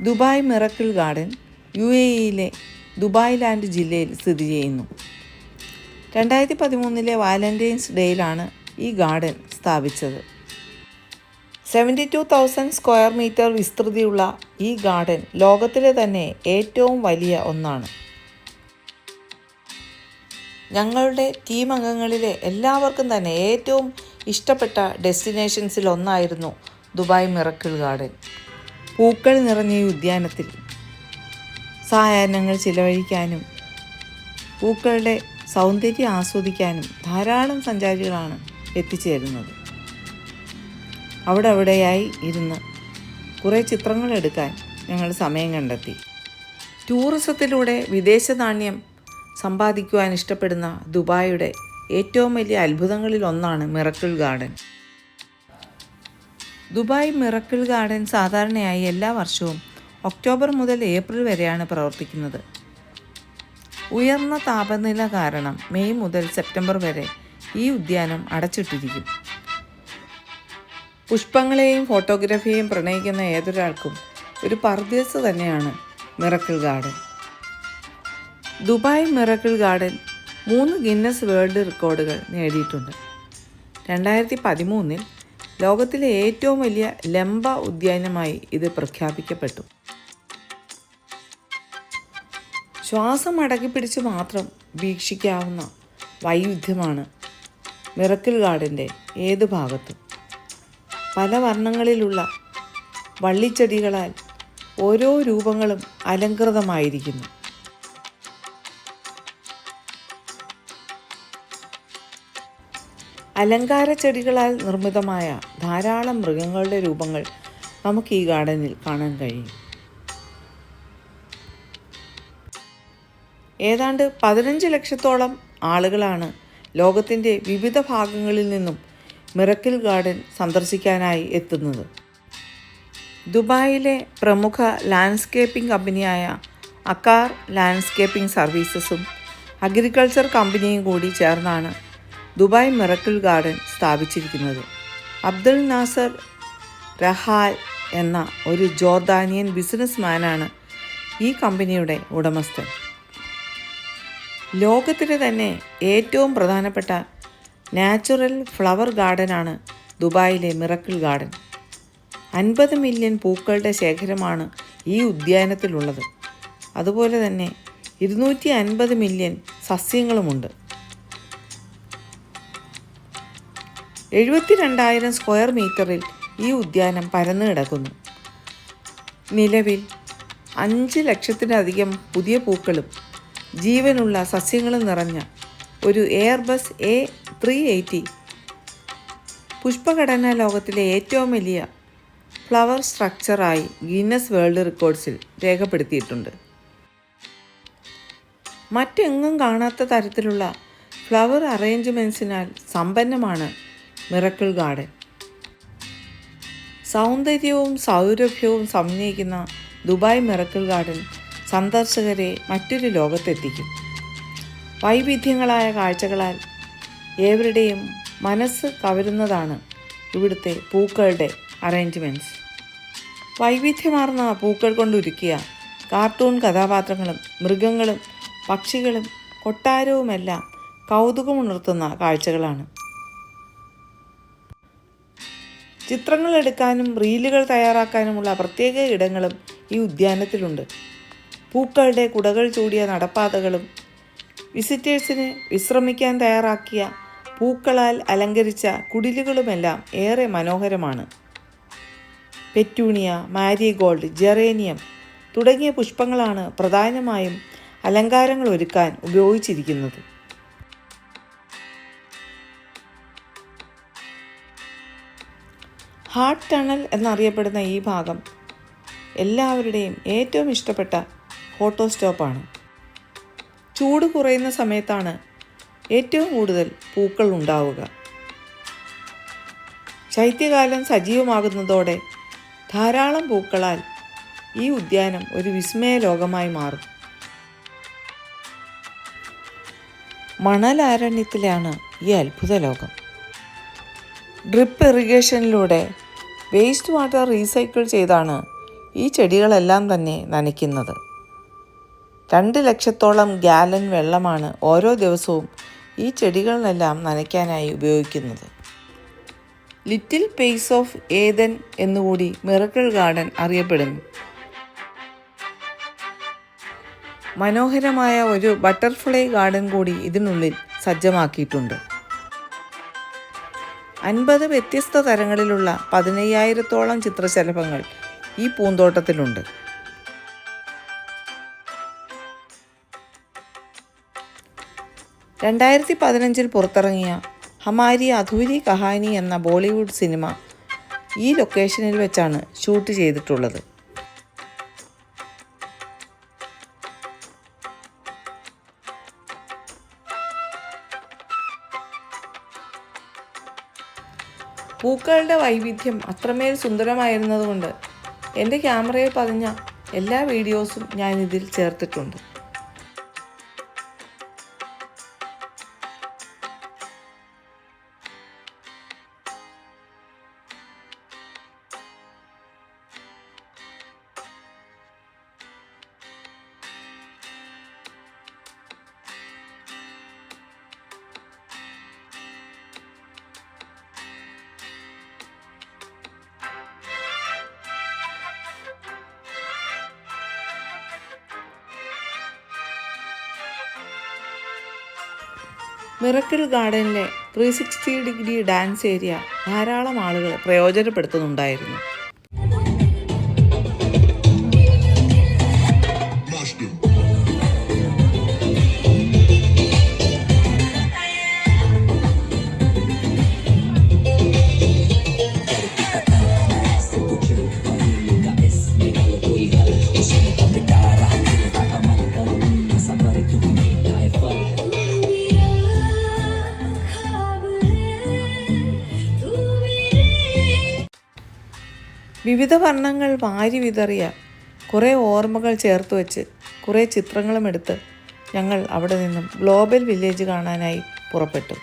Dubai miracle garden UAEയിലെ Dubai land ജില്ലയിൽ സ്ഥിതി ചെയ്യുന്നു. 2013 വാലന്റൈൻസ് ഡേയിലാണ് ഈ ഗാർഡൻ സ്ഥാപിച്ചത്. 72,000 സ്ക്വയർ മീറ്റർ വിസ്തൃതിയുള്ള ഈ ഗാർഡൻ ലോകത്തിലെ തന്നെ ഏറ്റവും വലിയ ഒന്നാണ്. ഞങ്ങളുടെ ടീം അംഗങ്ങളിലെ എല്ലാവർക്കും തന്നെ ഏറ്റവും ഇഷ്ടപ്പെട്ട ഡെസ്റ്റിനേഷൻസിൽ ഒന്നായിരുന്നു ദുബായ് മിറക്കിൾ ഗാർഡൻ. പൂക്കൾ നിറഞ്ഞ ഈ ഉദ്യാനത്തിൽ സായാഹ്നങ്ങൾ ചിലവഴിക്കാനും പൂക്കളുടെ സൗന്ദര്യം ആസ്വദിക്കാനും ധാരാളം സഞ്ചാരികളാണ് എത്തിച്ചേരുന്നത്. അവിടെയായി ഇരുന്ന് കുറേ ചിത്രങ്ങൾ എടുക്കാൻ ഞങ്ങൾ സമയം കണ്ടെത്തി. ടൂറിസത്തിലൂടെ വിദേശ നാണ്യം സമ്പാദിക്കുവാൻ ഇഷ്ടപ്പെടുന്ന ദുബായിയുടെ ഏറ്റവും വലിയ അത്ഭുതങ്ങളിൽ ഒന്നാണ് miracle garden. Dubai miracle garden സാധാരണയായി എല്ലാ വർഷവും ഒക്ടോബർ മുതൽ ഏപ്രിൽ വരെയാണ് പ്രവർത്തിക്കുന്നത്. ഉയർന്ന താപനില കാരണം മെയ് മുതൽ സെപ്റ്റംബർ വരെ ഈ ഉദ്യാനം അടച്ചിട്ടിരിക്കും. പുഷ്പങ്ങളെയും ഫോട്ടോഗ്രാഫിയെയും പ്രണയിക്കുന്ന ഏതൊരാൾക്കും ഒരു പർദീസ് തന്നെയാണ് miracle garden. Dubai miracle garden 3 Guinness world റെക്കോർഡുകൾ നേടിയിട്ടുണ്ട്. 2013 ലോകത്തിലെ ഏറ്റവും വലിയ ലംബ ഉദ്യാനമായി ഇത് പ്രഖ്യാപിക്കപ്പെട്ടു. ശ്വാസം അടക്കിപ്പിടിച്ച് മാത്രം വീക്ഷിക്കാവുന്ന വൈവിധ്യമാണ് മിറക്കിൾ ഗാർഡൻ്റെ ഏത് ഭാഗത്തും. പല വർണ്ണങ്ങളിലുള്ള വള്ളിച്ചെടികളാൽ ഓരോ രൂപങ്ങളും അലങ്കൃതമായിരിക്കുന്നു. അലങ്കാര ചെടികളാൽ നിർമ്മിതമായ ധാരാളം മൃഗങ്ങളുടെ രൂപങ്ങൾ നമുക്ക് ഈ ഗാർഡനിൽ കാണാൻ കഴിയും. ഏതാണ്ട് 15 ലക്ഷത്തോളം ആളുകളാണ് ലോകത്തിൻ്റെ വിവിധ ഭാഗങ്ങളിൽ നിന്നും മിറക്കിൾ ഗാർഡൻ സന്ദർശിക്കാനായി എത്തുന്നത്. ദുബായിലെ പ്രമുഖ ലാൻഡ്സ്കേപ്പിംഗ് കമ്പനിയായ അക്കാർ ലാൻഡ്സ്കേപ്പിംഗ് സർവീസസും അഗ്രികൾച്ചർ കമ്പനിയും കൂടി ചേർന്നാണ് ദുബായ് മിറക്കിൾ ഗാർഡൻ സ്ഥാപിച്ചിരിക്കുന്നത്. അബ്ദുൽ നാസർ റഹാൽ എന്ന ഒരു ജോർദാനിയൻ ബിസിനസ്മാനാണ് ഈ കമ്പനിയുടെ ഉടമസ്ഥൻ. ലോകത്തിലെ തന്നെ ഏറ്റവും പ്രധാനപ്പെട്ട നാച്ചുറൽ ഫ്ലവർ ഗാർഡനാണ് ദുബായിലെ മിറക്കിൾ ഗാർഡൻ. 50 മില്യൺ പൂക്കളുടെ ശേഖരമാണ് ഈ ഉദ്യാനത്തിലുള്ളത്. അതുപോലെ തന്നെ 250 മില്യൺ സസ്യങ്ങളുമുണ്ട്. 72,000 സ്ക്വയർ മീറ്ററിൽ ഈ ഉദ്യാനം പരന്നു കിടക്കുന്നു. നിലവിൽ 5 ലക്ഷത്തിലധികം പുതിയ പൂക്കളും ജീവനുള്ള സസ്യങ്ങളും നിറഞ്ഞ ഒരു എയർബസ് A380 പുഷ്പഘടന ലോകത്തിലെ ഏറ്റവും വലിയ ഫ്ലവർ സ്ട്രക്ചറായി ഗിന്നസ് വേൾഡ് റെക്കോർഡ്സിൽ രേഖപ്പെടുത്തിയിട്ടുണ്ട്. മറ്റെങ്ങും കാണാത്ത തരത്തിലുള്ള ഫ്ലവർ അറേഞ്ച്മെൻറ്റ്സിനാൽ സമ്പന്നമാണ് മിറക്കിൾ ഗാർഡൻ. സൗന്ദര്യവും സൗരഭ്യവും സമന്വയിക്കുന്ന ദുബായ് മിറക്കിൾ ഗാർഡൻ സന്ദർശകരെ മറ്റൊരു ലോകത്തെത്തിക്കും. വൈവിധ്യങ്ങളായ കാഴ്ചകളാൽ ഏവരുടെയും മനസ്സ് കവരുന്നതാണ് ഇവിടുത്തെ പൂക്കളുടെ അറേഞ്ച്മെൻറ്റ്സ്. വൈവിധ്യമാർന്ന പൂക്കൾ കൊണ്ടൊരുക്കിയ കാർട്ടൂൺ കഥാപാത്രങ്ങളും മൃഗങ്ങളും പക്ഷികളും കൊട്ടാരവുമെല്ലാം കൗതുകമുണർത്തുന്ന കാഴ്ചകളാണ്. ചിത്രങ്ങൾ എടുക്കാനും റീലുകൾ തയ്യാറാക്കാനുമുള്ള പ്രത്യേക ഇടങ്ങളും ഈ ഉദ്യാനത്തിലുണ്ട്. പൂക്കളുടെ കുടകൾ ചൂടിയ നടപ്പാതകളും വിസിറ്റേഴ്സിന് വിശ്രമിക്കാൻ തയ്യാറാക്കിയ പൂക്കളാൽ അലങ്കരിച്ച കുടിലുകളുമെല്ലാം ഏറെ മനോഹരമാണ്. പെറ്റൂണിയ, മാരിഗോൾഡ്, ജെറേനിയം തുടങ്ങിയ പുഷ്പങ്ങളാണ് പ്രധാനമായും അലങ്കാരങ്ങൾ ഒരുക്കാൻ ഉപയോഗിച്ചിരിക്കുന്നത്. ഹാർട്ട് ടണൽ എന്നറിയപ്പെടുന്ന ഈ ഭാഗം എല്ലാവരുടെയും ഏറ്റവും ഇഷ്ടപ്പെട്ട ഫോട്ടോ സ്റ്റോപ്പാണ്. ചൂട് കുറയുന്ന സമയത്താണ് ഏറ്റവും കൂടുതൽ പൂക്കൾ ഉണ്ടാവുക. ശൈത്യകാലം സജീവമാകുന്നതോടെ ധാരാളം പൂക്കളാൽ ഈ ഉദ്യാനം ഒരു വിസ്മയ ലോകമായി മാറും. മണലാരണ്യത്തിലാണ് ഈ അത്ഭുത ലോകം. ഡ്രിപ്പ് ഇറിഗേഷനിലൂടെ വേസ്റ്റ് വാട്ടർ റീസൈക്കിൾ ചെയ്താണ് ഈ ചെടികളെല്ലാം തന്നെ നനയ്ക്കുന്നത്. 2 ലക്ഷത്തോളം ഗാലൻ വെള്ളമാണ് ഓരോ ദിവസവും ഈ ചെടികളിലെല്ലാം നനയ്ക്കാനായി ഉപയോഗിക്കുന്നത്. ലിറ്റിൽ പേസ് ഓഫ് ഏദൻ എന്നുകൂടി മിറക്കിൾ ഗാർഡൻ അറിയപ്പെടുന്നു. മനോഹരമായ ഒരു ബട്ടർഫ്ലൈ ഗാർഡൻ കൂടി ഇതിനുള്ളിൽ സജ്ജമാക്കിയിട്ടുണ്ട്. 50 വ്യത്യസ്ത തരങ്ങളിലുള്ള 15,000-ഓളം ചിത്രശലഭങ്ങൾ ഈ പൂന്തോട്ടത്തിലുണ്ട്. (2015) പുറത്തിറങ്ങിയ ഹമാരി അധൂരി കഹാനി എന്ന ബോളിവുഡ് സിനിമ ഈ ലൊക്കേഷനിൽ വെച്ചാണ് ഷൂട്ട് ചെയ്തിട്ടുള്ളത്. പൂക്കളുടെ വൈവിധ്യം അത്രമേൽ സുന്ദരമായിരുന്നതുകൊണ്ട് എൻ്റെ ക്യാമറയിൽ പതിഞ്ഞ എല്ലാ വീഡിയോസും ഞാനിതിൽ ചേർത്തിട്ടുണ്ട്. മിറക്കിൾ ഗാർഡനിലെ 360 ഡിഗ്രി ഡാൻസ് ഏരിയ ധാരാളം ആളുകൾ പ്രയോജനപ്പെടുത്തുന്നുണ്ടായിരുന്നു. വിവിധ വർണ്ണങ്ങൾ വാരി വിതറിയ കുറേ ഓർമ്മകൾ ചേർത്ത് വെച്ച് കുറേ ചിത്രങ്ങളും എടുത്ത് ഞങ്ങൾ അവിടെ നിന്നും ഗ്ലോബൽ വില്ലേജ് കാണാനായി പുറപ്പെട്ടു.